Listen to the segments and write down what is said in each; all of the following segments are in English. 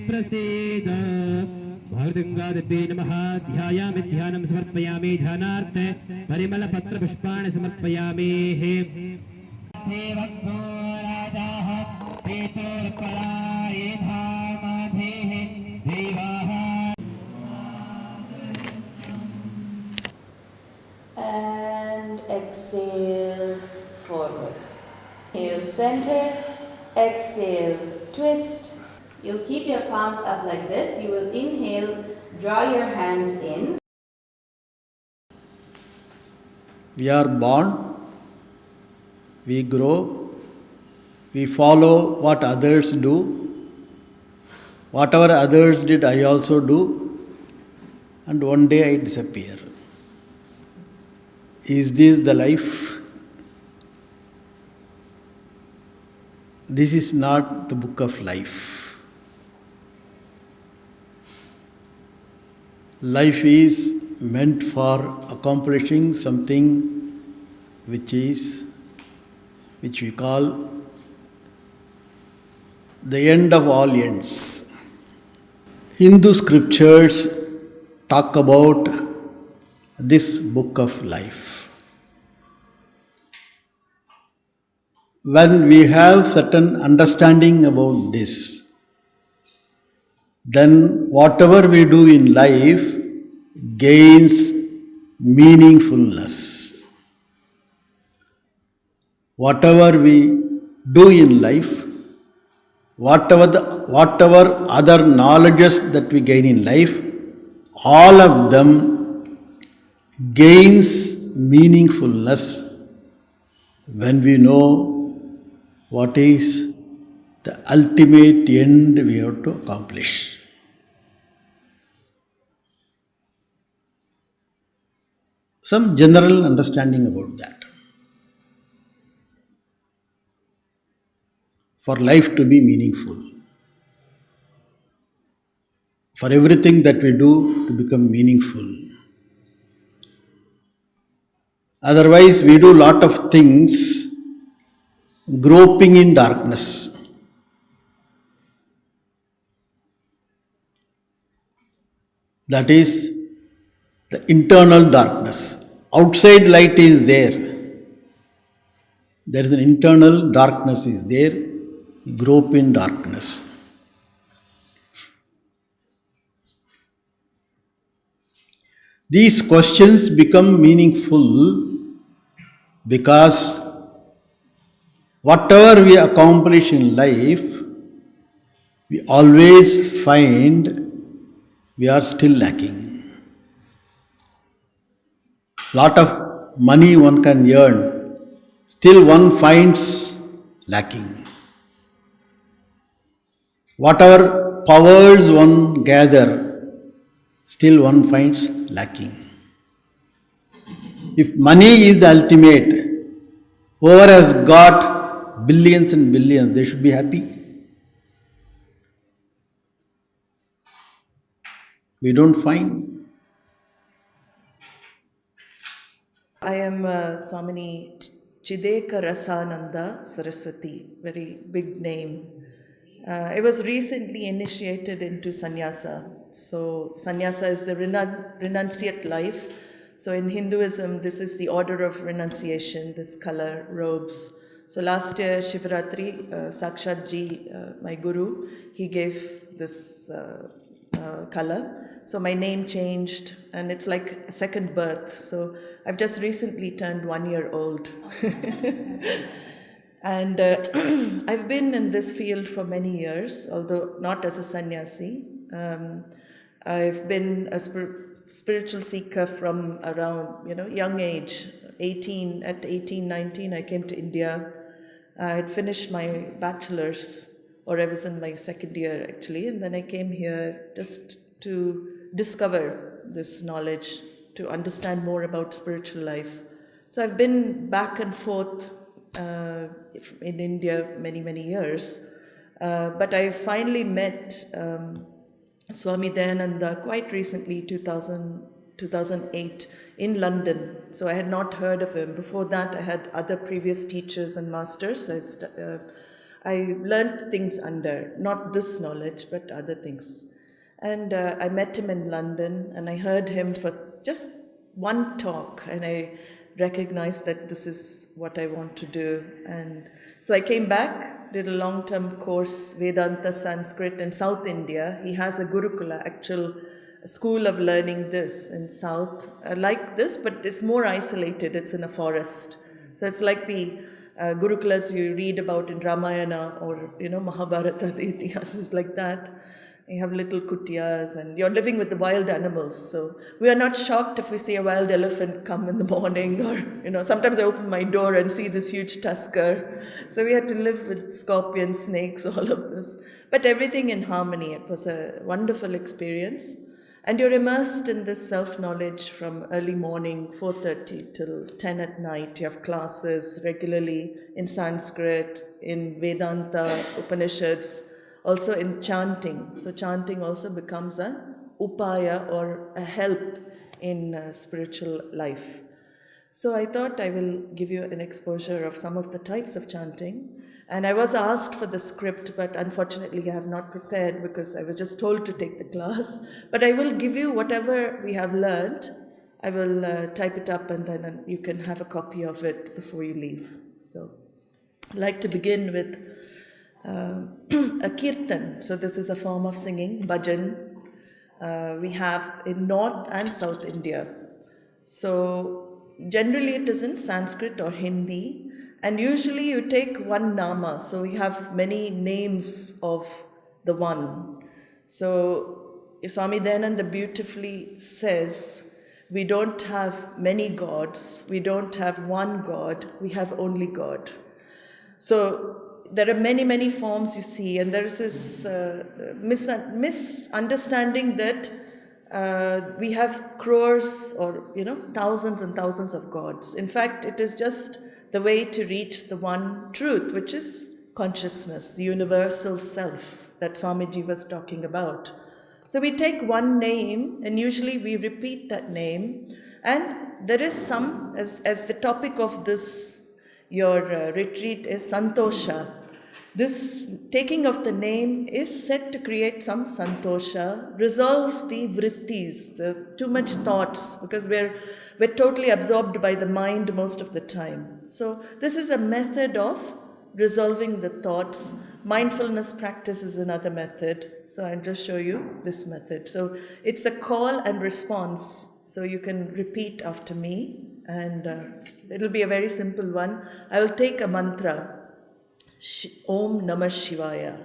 प्रसीद भवदङ्गादिभ्ये नमः ध्यायामि ध्यानं समर्पयामि ध्यानार्थ परिमलपत्रपुष्पाणि समर्पयामि देवक्तो राजाः प्रीतोर्पराये धामाधेः देवाः. And exhale forward. Inhale center, exhale twist. You'll keep your palms up like this. You will inhale, draw your hands in. We are born, we grow, we follow what others do. Whatever others did, I also do. And one day I disappear. Is this the life? This is not the book of life. Life is meant for accomplishing something which we call the end of all ends. Hindu scriptures talk about this book of life. When we have certain understanding about this, then whatever we do in life gains meaningfulness. Whatever we do in life, whatever other knowledges that we gain in life, all of them gains meaningfulness when we know what is the ultimate end we have to accomplish. Some general understanding about that. For life to be meaningful, for everything that we do to become meaningful. Otherwise, we do lot of things groping in darkness. That is the internal darkness. Outside light is there. There is an internal darkness is there. Grope in darkness. These questions become meaningful because whatever we accomplish in life, we always find we are still lacking. Lot of money one can earn, still one finds lacking. Whatever powers one gather, still one finds lacking. If money is the ultimate, whoever has got billions and billions, they should be happy. We don't find. I am Swamini Chidekarasananda Saraswati, very big name. I was recently initiated into sannyasa. So sannyasa is the renunciate life. So in Hinduism, this is the order of renunciation, this color, robes. So last year, Shivaratri, Sakshat Ji, my guru, he gave this color. So my name changed and it's like a second birth. So I've just recently turned 1 year old. And I've been in this field for many years, although not as a sannyasi. I've been a spiritual seeker from around, young age. At 18, 19, I came to India. I had finished my bachelor's, or I was in my second year actually, and then I came here just to discover this knowledge, to understand more about spiritual life. So I've been back and forth in India many, many years. But I finally met Swami Dayananda quite recently, 2008, in London. So I had not heard of him. Before that, I had other previous teachers and masters. I learnt things under, not this knowledge, but other things. And I met him in London, and I heard him for just one talk, and I recognized that this is what I want to do. And so I came back, did a long-term course, Vedanta Sanskrit in South India. He has a Gurukula, actual school of learning this in South, like this, but it's more isolated. It's in a forest. So it's like the Gurukulas you read about in Ramayana or, Mahabharata, the Itihas like that. You have little kutiyas and you're living with the wild animals. So we are not shocked if we see a wild elephant come in the morning or, sometimes I open my door and see this huge tusker. So we had to live with scorpions, snakes, all of this. But everything in harmony. It was a wonderful experience. And you're immersed in this self-knowledge from early morning, 4:30 till 10 at night. You have classes regularly in Sanskrit, in Vedanta, Upanishads, also in chanting. So chanting also becomes an upaya or a help in spiritual life. So I thought I will give you an exposure of some of the types of chanting. And I was asked for the script, but unfortunately I have not prepared because I was just told to take the class. But I will give you whatever we have learned. I will type it up and then you can have a copy of it before you leave. So I'd like to begin with a kirtan. So this is a form of singing, bhajan. We have in North and South India. So generally it is in Sanskrit or Hindi. And usually you take one nama, so we have many names of the one. So Swami Dayananda beautifully says, we don't have many gods, we don't have one God, we have only God. So there are many, many forms you see, and there is this misunderstanding that we have crores or, thousands and thousands of gods. In fact, it is just the way to reach the one truth, which is consciousness, the universal self that Swamiji was talking about. So we take one name and usually we repeat that name, and there is some, as the topic of this, your retreat is Santosha. This taking of the name is said to create some Santosha, resolve the vrittis, the too much thoughts, because we're totally absorbed by the mind most of the time. So this is a method of resolving the thoughts. Mindfulness practice is another method. So I'll just show you this method. So it's a call and response. So you can repeat after me, and it'll be a very simple one. I will take a mantra. Om Namah Shivaya.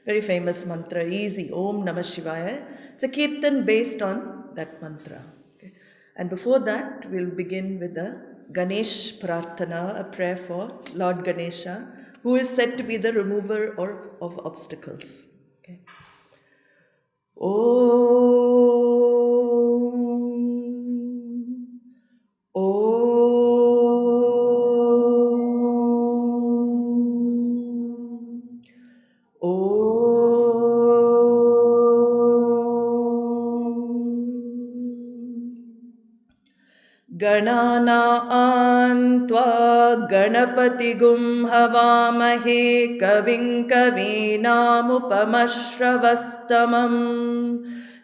Very famous mantra, easy. Om Namah Shivaya. It's a kirtan based on that mantra. Okay. And before that, we'll begin with a Ganesh Prarthana, a prayer for Lord Ganesha, who is said to be the remover of obstacles. Okay. Ganana Tva Ganapatigum Havamahe Kavim Kavinamupamashravastamam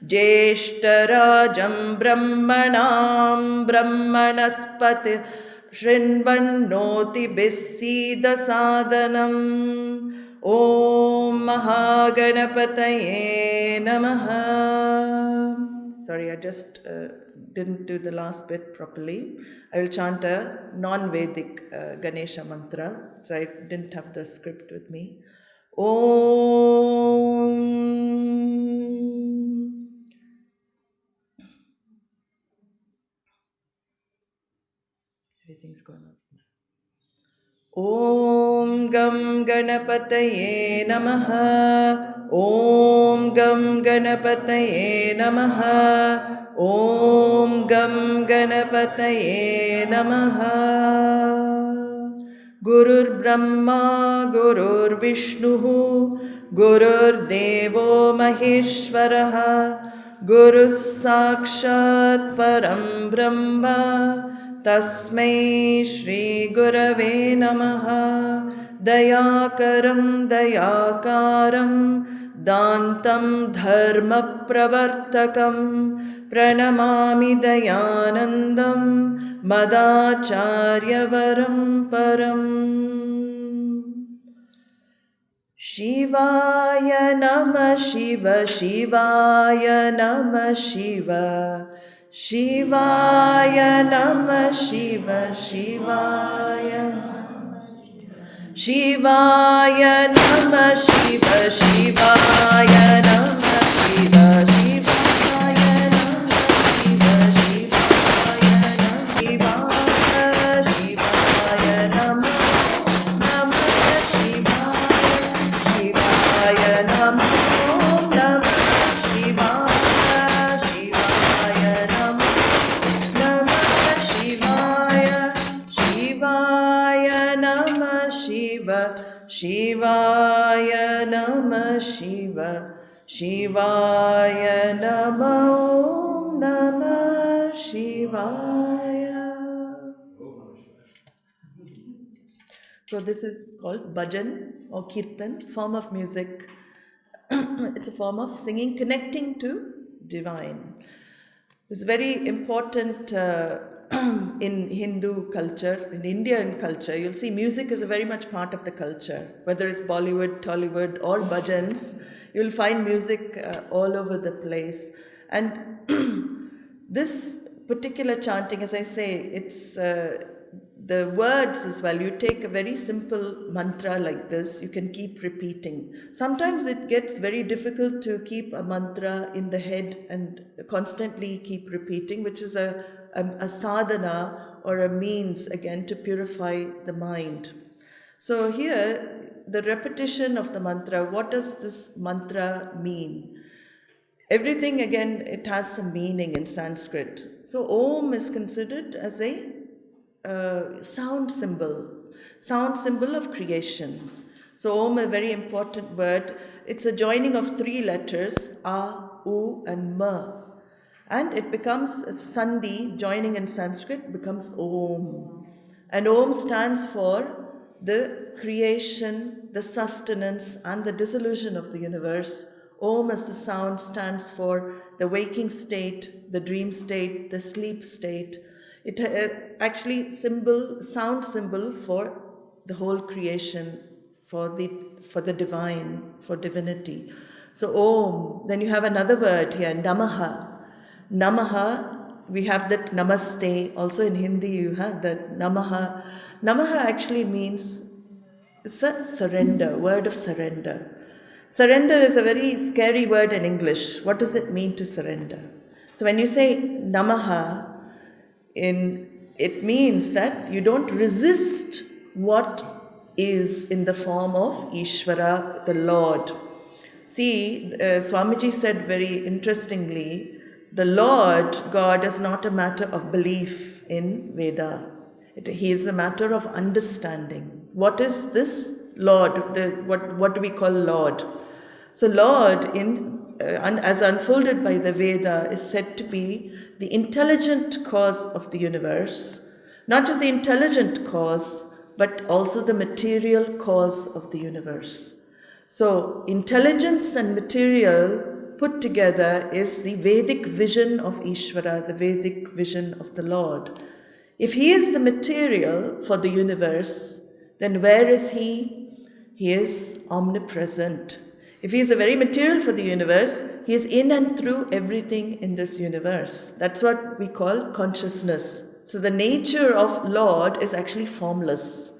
Jeshtarajam Brahmanam Brahmanaspati Shrinvannoti Bisida Sadhanam Om Mahaganapataye Namaha. Sorry, I just didn't do the last bit properly. I will chant a non-Vedic Ganesha mantra, so I didn't have the script with me. Om. Everything's going on. Om Gam Ganapataye Namaha. Om Gam Ganapataye Namaha. Om Gam Ganapataye Namaha. Gurur Brahma Gurur Vishnu Gurur Devo Maheshwaraha Guru Sakshat Param Brahma Tasmai Shri Gurave Namaha. Dayakaram Dayakaram Dantam Dharma Pravartakam Pranamami Dayanandam Madacharya Param. Shivaya Namah Shiva, Shivaya Namah Shiva, Shivaya Namah Shiva, Shivaya Shivaya Namah Shiva, Shivaya Namah Shiva, Shivaya Namah Shiva, Shivaya Namah Shivaya Namah Shivaya Namah Shiva, Shivaya Namah Shivaya. So this is called bhajan or kirtan, form of music. It's a form of singing, connecting to divine. It's very important in Hindu culture, in Indian culture. You'll see music is a very much part of the culture. Whether it's Bollywood, Tollywood or bhajans, you'll find music all over the place. And this particular chanting, as I say, it's the words as well. You take a very simple mantra like this, you can keep repeating. Sometimes it gets very difficult to keep a mantra in the head and constantly keep repeating, which is a sadhana or a means again to purify the mind. So here, the repetition of the mantra, what does this mantra mean? Everything again, it has some meaning in Sanskrit. So Om is considered as a sound symbol of creation. So Om, a very important word. It's a joining of three letters, A, U and Ma. And it becomes a sandhi, joining in Sanskrit, becomes Om. And Om stands for the creation, the sustenance, and the dissolution of the universe. Om as the sound stands for the waking state, the dream state, the sleep state. It actually sound symbol for the whole creation, for the divine, for divinity. So Om. Then you have another word here, Namaha. Namaha, we have that Namaste. Also in Hindi you have that Namaha. Namaha actually means it's a surrender, word of surrender. Surrender is a very scary word in English. What does it mean to surrender? So when you say Namaha, it means that you don't resist what is in the form of Ishvara, the Lord. See, Swamiji said very interestingly, the Lord God is not a matter of belief in Veda. He is a matter of understanding. What is this Lord? What do we call Lord? So Lord, as unfolded by the Veda, is said to be the intelligent cause of the universe. Not just the intelligent cause, but also the material cause of the universe. So intelligence and material put together is the Vedic vision of Ishvara, the Vedic vision of the Lord. If he is the material for the universe, then where is he? He is omnipresent. If he is a very material for the universe, he is in and through everything in this universe. That's what we call consciousness. So the nature of Lord is actually formless.